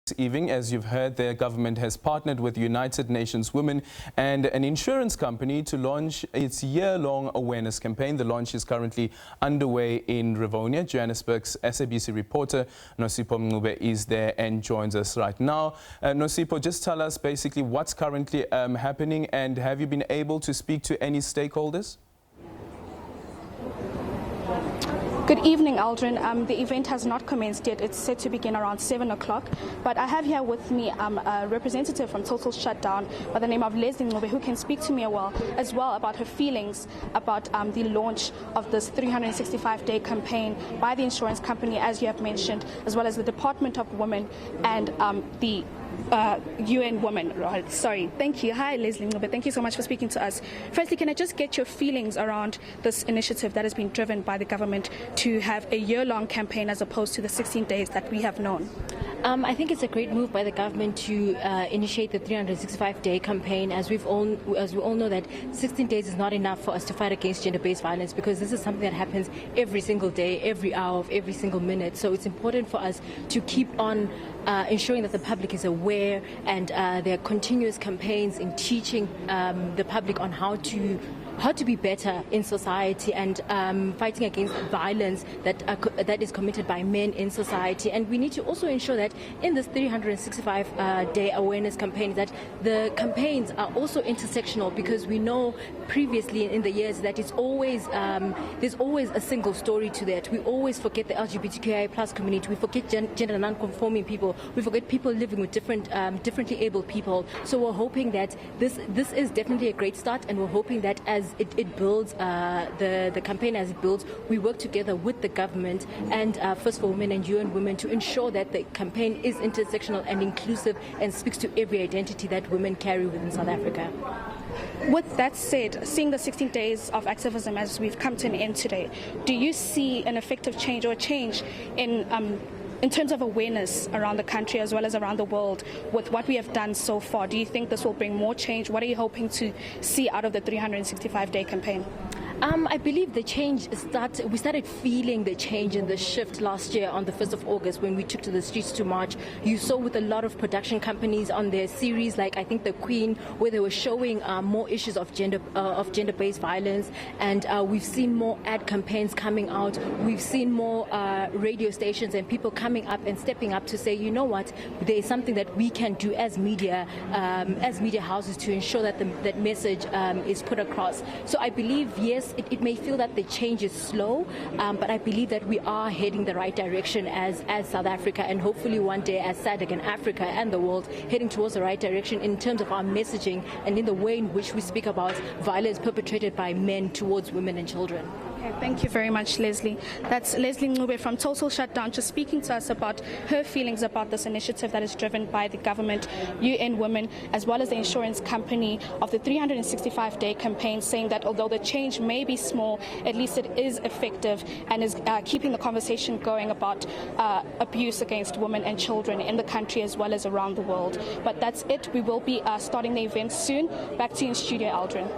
This evening, as you've heard, the government has partnered with United Nations Women and an insurance company to launch its year-long awareness campaign. The launch is currently underway in Rivonia. Johannesburg's SABC reporter Nosipho Mncube is there and joins us right now. Nosipho, just tell us basically what's currently happening, and have you been able to speak to any stakeholders? Good evening, Aldrin. The event has not commenced yet. It's set to begin around 7 o'clock. But I have here with me a representative from Total Shutdown by the name of Leslie Mncube, who can speak to me as well about her feelings about the launch of this 365-day campaign by the insurance company, as you have mentioned, as well as the Department of Women and the UN Women. Right. Sorry. Thank you. Hi, Leslie Mncube. Thank you so much for speaking to us. Firstly, can I just get your feelings around this initiative that has been driven by the government to have a year-long campaign as opposed to the 16 days that we have known? I think it's a great move by the government to initiate the 365-day campaign, as we all know that 16 days is not enough for us to fight against gender-based violence, because this is something that happens every single day, every hour of every single minute. So it's important for us to keep on ensuring that the public is aware, and there are continuous campaigns in teaching the public on how to be better in society, and fighting against violence that is committed by men in society. And we need to also ensure that in this 365-day awareness campaign, that the campaigns are also intersectional, because we know previously in the years that it's always there's always a single story to that. We always forget the LGBTQIA+ community, we forget gender non-conforming people, we forget people living with differently abled people. So we're hoping that this is definitely a great start, and we're hoping that as it builds, the campaign as it builds, we work together with the government and First for Women and UN Women to ensure that the campaign is intersectional and inclusive and speaks to every identity that women carry within South Africa. With that said, seeing the 16 days of activism as we've come to an end today, do you see an effective change or a change in terms of awareness around the country as well as around the world with what we have done so far? Do you think this will bring more change? What are you hoping to see out of the 365-day campaign? I believe the change we started feeling the change and the shift last year on the 1st of August when we took to the streets to march. You saw with a lot of production companies on their series, like I think The Queen, where they were showing more issues of gender-based violence, and we've seen more ad campaigns coming out. We've seen more radio stations and people coming up and stepping up to say, you know what, there is something that we can do as media houses to ensure that that message is put across. So I believe, yes, it may feel that the change is slow, but I believe that we are heading the right direction as South Africa, and hopefully one day as SADC and Africa and the world heading towards the right direction in terms of our messaging and in the way in which we speak about violence perpetrated by men towards women and children. Okay, thank you very much, Leslie. That's Leslie Mncube from Total Shutdown, just speaking to us about her feelings about this initiative that is driven by the government, UN Women, as well as the insurance company, of the 365-day campaign, saying that although the change may be small, at least it is effective and is keeping the conversation going about abuse against women and children in the country as well as around the world. But that's it. We will be starting the event soon. Back to you in studio, Aldrin.